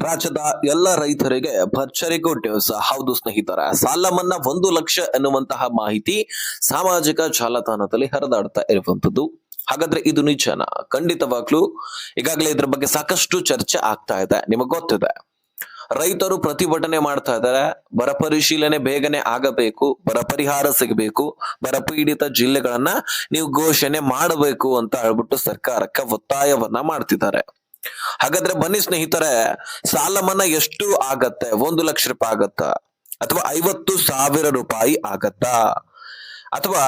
ರಾಜ್ಯದ ಎಲ್ಲ ರೈತರಿಗೆ ಭರ್ಜರಿ ಗುಡ್ ನ್ಯೂಸ್. ಹೌದು ಸ್ನೇಹಿತರ, ಸಾಲ ಮನ್ನಾ 1 ಲಕ್ಷ ಎನ್ನುವಂತಹ ಮಾಹಿತಿ ಸಾಮಾಜಿಕ ಜಾಲತಾಣದಲ್ಲಿ ಹರಿದಾಡ್ತಾ ಇರುವಂತದ್ದು. ಹಾಗಾದ್ರೆ ಇದು ನಿಜನಾ? ಖಂಡಿತವಾಗ್ಲೂ ಈಗಾಗಲೇ ಇದ್ರ ಬಗ್ಗೆ ಸಾಕಷ್ಟು ಚರ್ಚೆ ಆಗ್ತಾ ಇದೆ. ನಿಮಗ್ ಗೊತ್ತಿದೆ, ರೈತರು ಪ್ರತಿಭಟನೆ ಮಾಡ್ತಾ ಇದ್ದಾರೆ. ಬರ ಪರಿಶೀಲನೆ ಬೇಗನೆ ಆಗಬೇಕು, ಬರ ಪರಿಹಾರ ಸಿಗಬೇಕು, ಬರ ಪೀಡಿತ ಜಿಲ್ಲೆಗಳನ್ನ ನೀವು ಘೋಷಣೆ ಮಾಡಬೇಕು ಅಂತ ಹೇಳ್ಬಿಟ್ಟು ಸರ್ಕಾರಕ್ಕೆ ಒತ್ತಾಯವನ್ನ ಮಾಡ್ತಿದ್ದಾರೆ. ಹಾಗಾದ್ರೆ ಬನ್ನಿ ಸ್ನೇಹಿತರೆ, ಸಾಲ ಮನ್ನಾ ಎಷ್ಟು ಆಗತ್ತೆ? 1 ಲಕ್ಷ ರೂಪಾಯಿ ಆಗತ್ತಾ, ಅಥವಾ 50,000 ರೂಪಾಯಿ ಆಗತ್ತಾ, ಅಥವಾ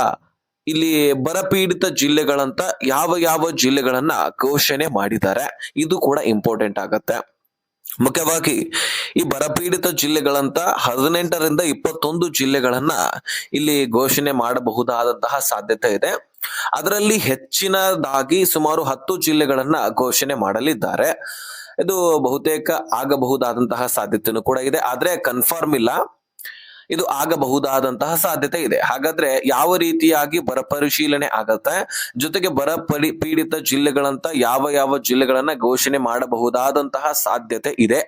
ಇಲ್ಲಿ ಬರಪೀಡಿತ ಜಿಲ್ಲೆಗಳಂತ ಯಾವ ಯಾವ ಜಿಲ್ಲೆಗಳನ್ನ ಘೋಷಣೆ ಮಾಡಿದ್ದಾರೆ, ಇದು ಕೂಡ ಇಂಪಾರ್ಟೆಂಟ್ ಆಗತ್ತೆ. ಮುಖ್ಯವಾಗಿ ಈ ಬರಪೀಡಿತ ಜಿಲ್ಲೆಗಳಂತ 18ರಿಂದ 21 ಜಿಲ್ಲೆಗಳನ್ನ ಇಲ್ಲಿ ಘೋಷಣೆ ಮಾಡಬಹುದಾದಂತಹ ಸಾಧ್ಯತೆ ಇದೆ. ಅದರಲ್ಲಿ ಹೆಚ್ಚಿನದಾಗಿ ಸುಮಾರು 10 ಜಿಲ್ಲೆಗಳನ್ನ ಘೋಷಣೆ ಮಾಡಲಿದ್ದಾರೆ. ಇದು ಬಹುತೇಕ ಆಗಬಹುದಾದಂತಹ ಸಾಧ್ಯತೆನೂ ಕೂಡ ಇದೆ, ಆದ್ರೆ ಕನ್ಫರ್ಮ್ ಇಲ್ಲ. ಇದು ಆಗಬಹುದಾದಂತಹ ಸಾಧ್ಯತೆ ಇದೆ. ಹಾಗಾದ್ರೆ ಯಾವ ರೀತಿಯಾಗಿ ಬರ ಪರಿಶೀಲನೆ ಆಗತ್ತೆ, ಜೊತೆಗೆ ಪೀಡಿತ ಜಿಲ್ಲೆಗಳಂತ ಯಾವ ಯಾವ ಜಿಲ್ಲೆಗಳನ್ನ ಘೋಷಣೆ ಮಾಡಬಹುದಾದಂತಹ ಸಾಧ್ಯತೆ ಇದೆ,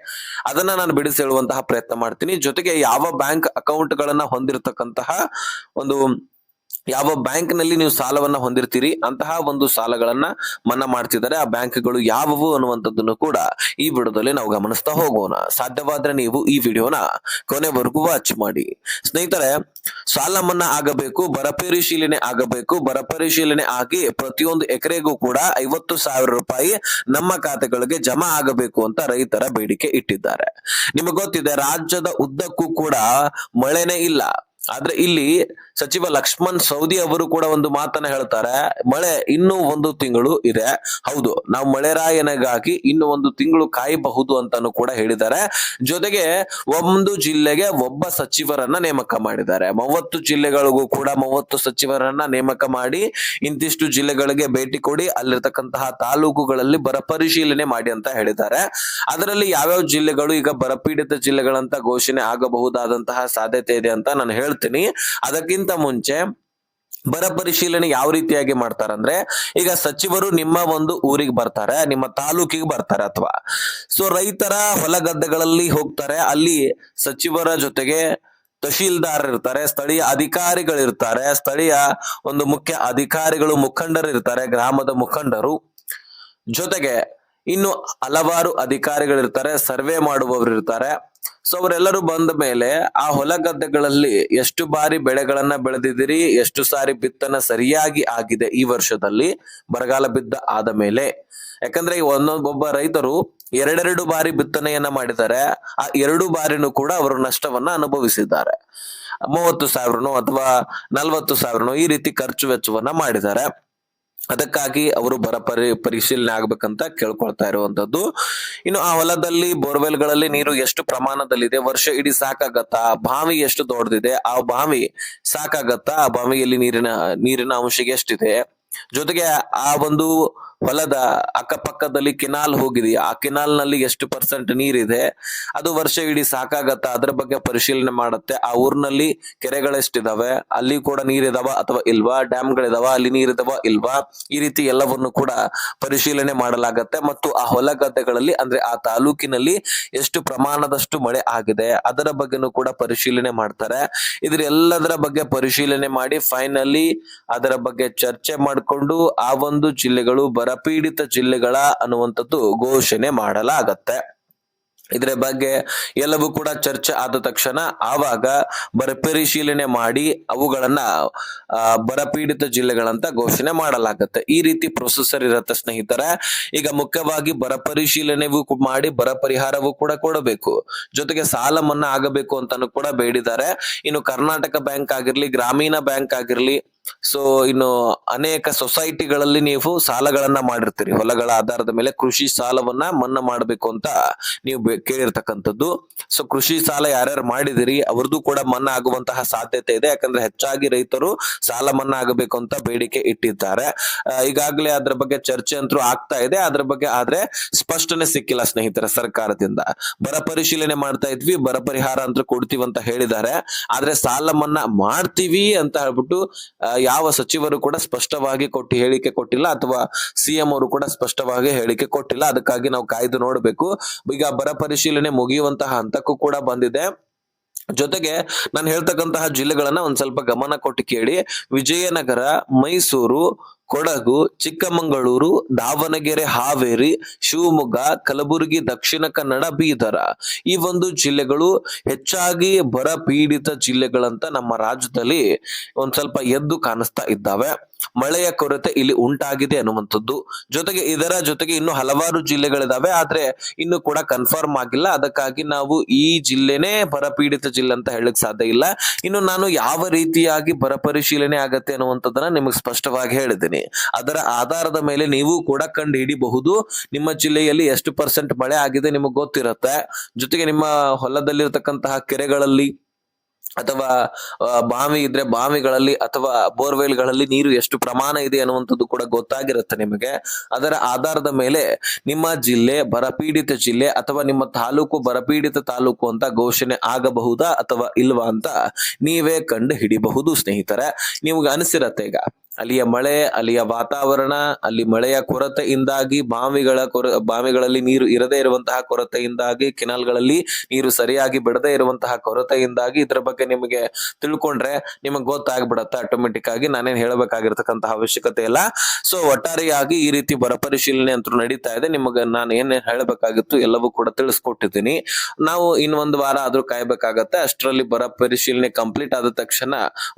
ಅದನ್ನ ನಾನು ಬಿಡಿಸಿ ಹೇಳುವಂತಹ ಪ್ರಯತ್ನ ಮಾಡ್ತೀನಿ. ಜೊತೆಗೆ ಯಾವ ಬ್ಯಾಂಕ್ ಅಕೌಂಟ್ ಗಳನ್ನ ಹೊಂದಿರತಕ್ಕಂತಹ ಯಾವ ಬ್ಯಾಂಕ್ ನಲ್ಲಿ ನೀವು ಸಾಲವನ್ನ ಹೊಂದಿರ್ತೀರಿ, ಅಂತಹ ಒಂದು ಸಾಲಗಳನ್ನ ಮನ್ನಾ ಮಾಡ್ತಿದ್ದಾರೆ. ಆ ಬ್ಯಾಂಕ್ಗಳು ಯಾವುವು ಅನ್ನುವಂಥದ್ದನ್ನು ಕೂಡ ಈ ವಿಡಿಯೋದಲ್ಲಿ ನಾವು ಗಮನಿಸ್ತಾ ಹೋಗೋಣ. ಸಾಧ್ಯವಾದ್ರೆ ನೀವು ಈ ವಿಡಿಯೋನ ಕೊನೆವರೆಗೂ ವಾಚ್ ಮಾಡಿ. ಸ್ನೇಹಿತರೆ, ಸಾಲ ಮನ್ನಾ ಆಗಬೇಕು, ಬರ ಪರಿಶೀಲನೆ ಆಗಬೇಕು. ಬರ ಪರಿಶೀಲನೆ ಆಗಿ ಪ್ರತಿಯೊಂದು ಎಕರೆಗೂ ಕೂಡ 50,000 ರೂಪಾಯಿ ನಮ್ಮ ಖಾತೆಗಳಿಗೆ ಜಮಾ ಆಗಬೇಕು ಅಂತ ರೈತರ ಬೇಡಿಕೆ ಇಟ್ಟಿದ್ದಾರೆ. ನಿಮಗೆ ಗೊತ್ತಿದೆ, ರಾಜ್ಯದ ಉದ್ದಕ್ಕೂ ಕೂಡ ಮಳೆನೇ ಇಲ್ಲ. ಆದ್ರೆ ಇಲ್ಲಿ ಸಚಿವ ಲಕ್ಷ್ಮಣ್ ಸವದಿ ಅವರು ಕೂಡ ಒಂದು ಮಾತನ್ನ ಹೇಳ್ತಾರೆ, ಮಳೆ ಇನ್ನೂ 1 ತಿಂಗಳು ಇದೆ. ಹೌದು, ನಾವು ಮಳೆರಾಯನಿಗಾಗಿ ಇನ್ನು 1 ತಿಂಗಳು ಕಾಯಬಹುದು ಅಂತಾನು ಕೂಡ ಹೇಳಿದ್ದಾರೆ. ಜೊತೆಗೆ ಒಂದು ಜಿಲ್ಲೆಗೆ ಒಬ್ಬ ಸಚಿವರನ್ನ ನೇಮಕ ಮಾಡಿದ್ದಾರೆ. 30 ಜಿಲ್ಲೆಗಳಿಗೂ ಕೂಡ 30 ಸಚಿವರನ್ನ ನೇಮಕ ಮಾಡಿ ಇಂತಿಷ್ಟು ಜಿಲ್ಲೆಗಳಿಗೆ ಭೇಟಿ ಕೊಡಿ, ಅಲ್ಲಿರ್ತಕ್ಕಂತಹ ತಾಲೂಕುಗಳಲ್ಲಿ ಬರ ಪರಿಶೀಲನೆ ಮಾಡಿ ಅಂತ ಹೇಳಿದ್ದಾರೆ. ಅದರಲ್ಲಿ ಯಾವ್ಯಾವ ಜಿಲ್ಲೆಗಳು ಈಗ ಬರಪೀಡಿತ ಜಿಲ್ಲೆಗಳಂತ ಘೋಷಣೆ ಆಗಬಹುದಾದಂತಹ ಸಾಧ್ಯತೆ ಇದೆ ಅಂತ ನಾನು ಹೇಳ್ತೀನಿ. ಅದಕ್ಕಿಂತ ಮುಂಚೆ ಬರ ಪರಿಶೀಲನೆ ಯಾವ ರೀತಿಯಾಗಿ ಮಾಡ್ತಾರಂದ್ರೆ, ಈಗ ಸಚಿವರು ನಿಮ್ಮ ಒಂದು ಊರಿಗೆ ಬರ್ತಾರೆ, ನಿಮ್ಮ ತಾಲೂಕಿಗೆ ಬರ್ತಾರೆ, ಅಥವಾ ರೈತರ ಹೊಲ ಗದ್ದೆಗಳಲ್ಲಿ ಹೋಗ್ತಾರೆ. ಅಲ್ಲಿ ಸಚಿವರ ಜೊತೆಗೆ ತಹಶೀಲ್ದಾರ್ ಇರ್ತಾರೆ, ಸ್ಥಳೀಯ ಅಧಿಕಾರಿಗಳಿರ್ತಾರೆ, ಸ್ಥಳೀಯ ಒಂದು ಮುಖ್ಯ ಅಧಿಕಾರಿಗಳು, ಮುಖಂಡರು ಇರ್ತಾರೆ, ಗ್ರಾಮದ ಮುಖಂಡರು, ಜೊತೆಗೆ ಇನ್ನು ಹಲವಾರು ಅಧಿಕಾರಿಗಳಿರ್ತಾರೆ, ಸರ್ವೆ ಮಾಡುವವರು ಇರ್ತಾರೆ. ಅವರೆಲ್ಲರೂ ಬಂದ ಮೇಲೆ ಆ ಹೊಲ ಗದ್ದೆಗಳಲ್ಲಿ ಎಷ್ಟು ಬಾರಿ ಬೆಳೆಗಳನ್ನ ಬೆಳೆದಿದ್ದೀರಿ, ಎಷ್ಟು ಸಾರಿ ಬಿತ್ತನೆ ಸರಿಯಾಗಿ ಆಗಿದೆ ಈ ವರ್ಷದಲ್ಲಿ ಬರಗಾಲ ಬಿದ್ದ ಆದ ಮೇಲೆ. ಯಾಕಂದ್ರೆ ಒಬ್ಬ ರೈತರು 2 ಬಾರಿ ಬಿತ್ತನೆಯನ್ನ ಮಾಡಿದ್ದಾರೆ. ಆ 2 ಬಾರಿನೂ ಕೂಡ ಅವರು ನಷ್ಟವನ್ನ ಅನುಭವಿಸಿದ್ದಾರೆ. 30,000 ಅಥವಾ 40,000 ಈ ರೀತಿ ಖರ್ಚು ವೆಚ್ಚವನ್ನ ಮಾಡಿದ್ದಾರೆ. ಅದಕ್ಕಾಗಿ ಅವರು ಬರ ಪರಿಶೀಲನೆ ಆಗ್ಬೇಕಂತ ಕೇಳ್ಕೊಳ್ತಾ ಇರುವಂತದ್ದು. ಇನ್ನು ಆ ಹೊಲದಲ್ಲಿ ಬೋರ್ವೆಲ್ಗಳಲ್ಲಿ ನೀರು ಎಷ್ಟು ಪ್ರಮಾಣದಲ್ಲಿದೆ, ವರ್ಷ ಇಡೀ ಸಾಕಾಗತ್ತಾ, ಬಾವಿ ಎಷ್ಟು ದೊಡ್ಡದಿದೆ, ಆ ಬಾವಿ ಸಾಕಾಗತ್ತಾ, ಆ ಬಾವಿಯಲ್ಲಿ ನೀರಿನ ಅಂಶ ಎಷ್ಟಿದೆ, ಜೊತೆಗೆ ಆ ಒಂದು ಹೊಲದ ಅಕ್ಕಪಕ್ಕದಲ್ಲಿ ಕೆನಾಲ್ ಹೋಗಿದೆಯಾ, ಆ ಕೆನಾಲ್ ನಲ್ಲಿ ಎಷ್ಟು % ನೀರಿದೆ, ಅದು ವರ್ಷ ಇಡೀ ಸಾಕಾಗತ್ತಾ, ಅದ್ರ ಬಗ್ಗೆ ಪರಿಶೀಲನೆ ಮಾಡುತ್ತೆ. ಆ ಊರಿನಲ್ಲಿ ಕೆರೆಗಳೆಷ್ಟಿದಾವೆ, ಅಲ್ಲಿ ಕೂಡ ನೀರಿದಾವ ಅಥವಾ ಇಲ್ವಾ, ಡ್ಯಾಮ್ಗಳಿದಾವ, ಅಲ್ಲಿ ನೀರಿದಾವ ಇಲ್ವಾ, ಈ ರೀತಿ ಎಲ್ಲವನ್ನು ಕೂಡ ಪರಿಶೀಲನೆ ಮಾಡಲಾಗತ್ತೆ. ಮತ್ತು ಆ ಹೊಲ ಗದ್ದೆಗಳಲ್ಲಿ ಅಂದ್ರೆ ಆ ತಾಲೂಕಿನಲ್ಲಿ ಎಷ್ಟು ಪ್ರಮಾಣದಷ್ಟು ಮಳೆ ಆಗಿದೆ ಅದರ ಬಗ್ಗೆನೂ ಕೂಡ ಪರಿಶೀಲನೆ ಮಾಡ್ತಾರೆ. ಇದ್ರ ಎಲ್ಲದರ ಬಗ್ಗೆ ಪರಿಶೀಲನೆ ಮಾಡಿ ಫೈನಲಿ ಅದರ ಬಗ್ಗೆ ಚರ್ಚೆ ಮಾಡಿಕೊಂಡು ಆ ಒಂದು ಜಿಲ್ಲೆಗಳು ಬರಪೀಡಿತ ಜಿಲ್ಲೆಗಳ ಅನ್ನುವಂಥದ್ದು ಘೋಷಣೆ ಮಾಡಲಾಗತ್ತೆ. ಇದರ ಬಗ್ಗೆ ಎಲ್ಲವೂ ಕೂಡ ಚರ್ಚೆ ಆದ ತಕ್ಷಣ ಆವಾಗ ಬರ ಪರಿಶೀಲನೆ ಮಾಡಿ ಅವುಗಳನ್ನ ಬರಪೀಡಿತ ಜಿಲ್ಲೆಗಳಂತ ಘೋಷಣೆ ಮಾಡಲಾಗತ್ತೆ. ಈ ರೀತಿ ಪ್ರೊಸೆಸರ್ ಇರುತ್ತೆ ಸ್ನೇಹಿತರೆ. ಈಗ ಮುಖ್ಯವಾಗಿ ಬರ ಪರಿಶೀಲನೆಗೂ ಮಾಡಿ ಬರ ಪರಿಹಾರವೂ ಕೂಡ ಕೊಡಬೇಕು, ಜೊತೆಗೆ ಸಾಲ ಮನ್ನಾ ಆಗಬೇಕು ಅಂತಾನು ಕೂಡ ಬೇಡಿದ್ದಾರೆ. ಇನ್ನು ಕರ್ನಾಟಕ ಬ್ಯಾಂಕ್ ಆಗಿರ್ಲಿ, ಗ್ರಾಮೀಣ ಬ್ಯಾಂಕ್ ಆಗಿರ್ಲಿ, ಇನ್ನು ಅನೇಕ ಸೊಸೈಟಿಗಳಲ್ಲಿ ನೀವು ಸಾಲಗಳನ್ನ ಮಾಡಿರ್ತೀರಿ, ಹೊಲಗಳ ಆಧಾರದ ಮೇಲೆ ಕೃಷಿ ಸಾಲವನ್ನ ಮನ್ನಾ ಮಾಡಬೇಕು ಅಂತ ನೀವು ಕೇಳಿರ್ತಕ್ಕಂಥದ್ದು. ಕೃಷಿ ಸಾಲ ಯಾರ್ಯಾರು ಮಾಡಿದಿರಿ ಅವ್ರದ್ದು ಕೂಡ ಮನ್ನಾ ಆಗುವಂತಹ ಸಾಧ್ಯತೆ ಇದೆ. ಯಾಕಂದ್ರೆ ಹೆಚ್ಚಾಗಿ ರೈತರು ಸಾಲ ಮನ್ನಾ ಆಗಬೇಕು ಅಂತ ಬೇಡಿಕೆ ಇಟ್ಟಿದ್ದಾರೆ. ಈಗಾಗಲೇ ಅದ್ರ ಬಗ್ಗೆ ಚರ್ಚೆ ಅಂತೂ ಆಗ್ತಾ ಇದೆ. ಅದ್ರ ಬಗ್ಗೆ ಆದ್ರೆ ಸ್ಪಷ್ಟನೆ ಸಿಕ್ಕಿಲ್ಲ ಸ್ನೇಹಿತರ ಸರ್ಕಾರದಿಂದ. ಬರ ಪರಿಶೀಲನೆ ಮಾಡ್ತಾ ಇದ್ವಿ, ಬರ ಪರಿಹಾರ ಅಂತ ಕೊಡ್ತೀವಿ ಅಂತ ಹೇಳಿದ್ದಾರೆ, ಆದ್ರೆ ಸಾಲ ಮನ್ನಾ ಮಾಡ್ತೀವಿ ಅಂತ ಹೇಳ್ಬಿಟ್ಟು ಯಾವ ಸಚಿವರು ಕೂಡ ಸ್ಪಷ್ಟವಾಗಿ ಹೇಳಿಕೆ ಕೊಟ್ಟಿಲ್ಲ, ಅಥವಾ ಸಿಎಂ ಅವರು ಕೂಡ ಸ್ಪಷ್ಟವಾಗಿ ಹೇಳಿಕೆ ಕೊಟ್ಟಿಲ್ಲ. ಅದಕ್ಕಾಗಿ ನಾವು ಕಾಯ್ದು ನೋಡಬೇಕು. ಈಗ ಬರ ಪರಿಶೀಲನೆ ಮುಗಿಯುವಂತಹ ಹಂತಕ್ಕೂ ಕೂಡ ಬಂದಿದೆ. ಜೊತೆಗೆ ನಾನು ಹೇಳ್ತಕ್ಕಂತಹ ಜಿಲ್ಲೆಗಳನ್ನ ಒಂದ್ ಸ್ವಲ್ಪ ಗಮನ ಕೊಟ್ಟು ಕೇಳಿ. ವಿಜಯನಗರ, ಮೈಸೂರು, ಕೊಡಗು, ಚಿಕ್ಕಮಗಳೂರು, ದಾವಣಗೆರೆ, ಹಾವೇರಿ, ಶಿವಮೊಗ್ಗ, ಕಲಬುರಗಿ, ದಕ್ಷಿಣ ಕನ್ನಡ, ಬೀದರ ಈ ಒಂದು ಜಿಲ್ಲೆಗಳು ಹೆಚ್ಚಾಗಿ ಬರ ಪೀಡಿತ ಜಿಲ್ಲೆಗಳಂತ ನಮ್ಮ ರಾಜ್ಯದಲ್ಲಿ ಒಂದ್ ಸ್ವಲ್ಪ ಎದ್ದು ಕಾಣಿಸ್ತಾ ಇದ್ದಾವೆ. ಮಳೆಯ ಕೊರತೆ ಇಲ್ಲಿ ಉಂಟಾಗಿದೆ ಅನ್ನುವಂಥದ್ದು. ಜೊತೆಗೆ ಇದರ ಜೊತೆಗೆ ಇನ್ನು ಹಲವಾರು ಜಿಲ್ಲೆಗಳಿದಾವೆ, ಆದ್ರೆ ಇನ್ನು ಕೂಡ ಕನ್ಫರ್ಮ್ ಆಗಿಲ್ಲ. ಅದಕ್ಕಾಗಿ ನಾವು ಈ ಜಿಲ್ಲೆನೇ ಬರಪೀಡಿತ ಜಿಲ್ಲೆ ಅಂತ ಹೇಳಕ್ ಸಾಧ್ಯ ಇಲ್ಲ. ಇನ್ನು ನಾನು ಯಾವ ರೀತಿಯಾಗಿ ಬರ ಪರಿಶೀಲನೆ ಆಗತ್ತೆ ಅನ್ನುವಂಥದ್ದನ್ನ ನಿಮಗೆ ಸ್ಪಷ್ಟವಾಗಿ ಹೇಳಿದ್ದೀನಿ. ಅದರ ಆಧಾರದ ಮೇಲೆ ನೀವು ಕೂಡ ಕಂಡು ಹಿಡಿಬಹುದು ನಿಮ್ಮ ಜಿಲ್ಲೆಯಲ್ಲಿ ಎಷ್ಟು % ಮಳೆ ಆಗಿದೆ ನಿಮಗೆ ಗೊತ್ತಿರುತ್ತೆ. ಜೊತೆಗೆ ನಿಮ್ಮ ಹೊಲದಲ್ಲಿರ್ತಕ್ಕಂತಹ ಕೆರೆಗಳಲ್ಲಿ ಅಥವಾ ಬಾವಿ ಇದ್ರೆ ಬಾವಿಗಳಲ್ಲಿ ಅಥವಾ ಬೋರ್ವೆಲ್ಗಳಲ್ಲಿ ನೀರು ಎಷ್ಟು ಪ್ರಮಾಣ ಇದೆ ಅನ್ನುವಂಥದ್ದು ಕೂಡ ಗೊತ್ತಾಗಿರುತ್ತೆ ನಿಮಗೆ. ಅದರ ಆಧಾರದ ಮೇಲೆ ನಿಮ್ಮ ಜಿಲ್ಲೆ ಬರಪೀಡಿತ ಜಿಲ್ಲೆ ಅಥವಾ ನಿಮ್ಮ ತಾಲೂಕು ಬರಪೀಡಿತ ತಾಲೂಕು ಅಂತ ಘೋಷಣೆ ಆಗಬಹುದಾ ಅಥವಾ ಇಲ್ವಾ ಅಂತ ನೀವೇ ಕಂಡು ಹಿಡಿಬಹುದು ಸ್ನೇಹಿತರೆ. ನಿಮ್ಗೆ ಅನಿಸಿರತ್ತೆ ಈಗ ಅಲ್ಲಿಯ ಮಳೆ, ಅಲ್ಲಿಯ ವಾತಾವರಣ, ಅಲ್ಲಿ ಮಳೆಯ ಕೊರತೆಯಿಂದಾಗಿ ಬಾವಿಗಳಲ್ಲಿ ನೀರು ಇರದೇ ಇರುವಂತಹ ಕೊರತೆಯಿಂದಾಗಿ, ಕೆನಾಲ್ಗಳಲ್ಲಿ ನೀರು ಸರಿಯಾಗಿ ಬಿಡದೇ ಇರುವಂತಹ ಕೊರತೆಯಿಂದಾಗಿ ಇದರ ಬಗ್ಗೆ ನಿಮಗೆ ತಿಳ್ಕೊಂಡ್ರೆ ನಿಮಗೆ ಗೊತ್ತಾಗ್ಬಿಡತ್ತೆ ಆಟೋಮೆಟಿಕ್ ಆಗಿ. ನಾನೇನ್ ಹೇಳಬೇಕಾಗಿರ್ತಕ್ಕಂತಹ ಅವಶ್ಯಕತೆ ಇಲ್ಲ. ಸೊ ಒಟ್ಟಾರೆಯಾಗಿ ಈ ರೀತಿ ಬರ ಪರಿಶೀಲನೆ ಅಂತೂ ನಡೀತಾ ಇದೆ. ನಿಮಗೆ ನಾನು ಏನ್ ಹೇಳಬೇಕಾಗಿತ್ತು ಎಲ್ಲವೂ ಕೂಡ ತಿಳಿಸ್ಕೊಟ್ಟಿದ್ದೀನಿ. ನಾವು ಇನ್ನೊಂದು ವಾರ ಆದ್ರೂ ಕಾಯ್ಬೇಕಾಗತ್ತೆ. ಅಷ್ಟರಲ್ಲಿ ಬರ ಪರಿಶೀಲನೆ ಕಂಪ್ಲೀಟ್ ಆದ ತಕ್ಷಣ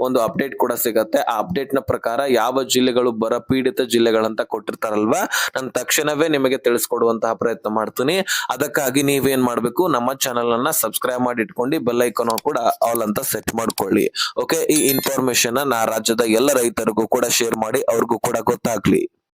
ಒಂದು ಅಪ್ಡೇಟ್ ಕೂಡ ಸಿಗತ್ತೆ. ಆ ಅಪ್ಡೇಟ್ ನ ಪ್ರಕಾರ ಯಾವ ಜಿಲ್ಲೆಗಳು ಬರ ಪೀಡಿತ ಜಿಲ್ಲೆಗಳಂತ ಕೊಟ್ಟಿರ್ತಾರಲ್ವಾ, ನಾನು ತಕ್ಷಣವೇ ನಿಮಗೆ ತಿಳಿಸ್ಕೊಡುವಂತಹ ಪ್ರಯತ್ನ ಮಾಡ್ತೀನಿ. ಅದಕ್ಕಾಗಿ ನೀವೇನ್ ಮಾಡ್ಬೇಕು, ನಮ್ಮ ಚಾನೆಲ್ ಅನ್ನ ಸಬ್ಸ್ಕ್ರೈಬ್ ಮಾಡಿ ಇಟ್ಕೊಂಡು ಬೆಲ್ ಐಕಾನ್ ಕೂಡ ಆಲ್ ಅಂತ ಸೆಟ್ ಮಾಡ್ಕೊಳ್ಳಿ. ಓಕೆ, ಈ ಇನ್ಫಾರ್ಮೇಶನ್ ರಾಜ್ಯದ ಎಲ್ಲ ರೈತರಿಗೂ ಕೂಡ ಶೇರ್ ಮಾಡಿ, ಅವ್ರಿಗೂ ಕೂಡ ಗೊತ್ತಾಗ್ಲಿ.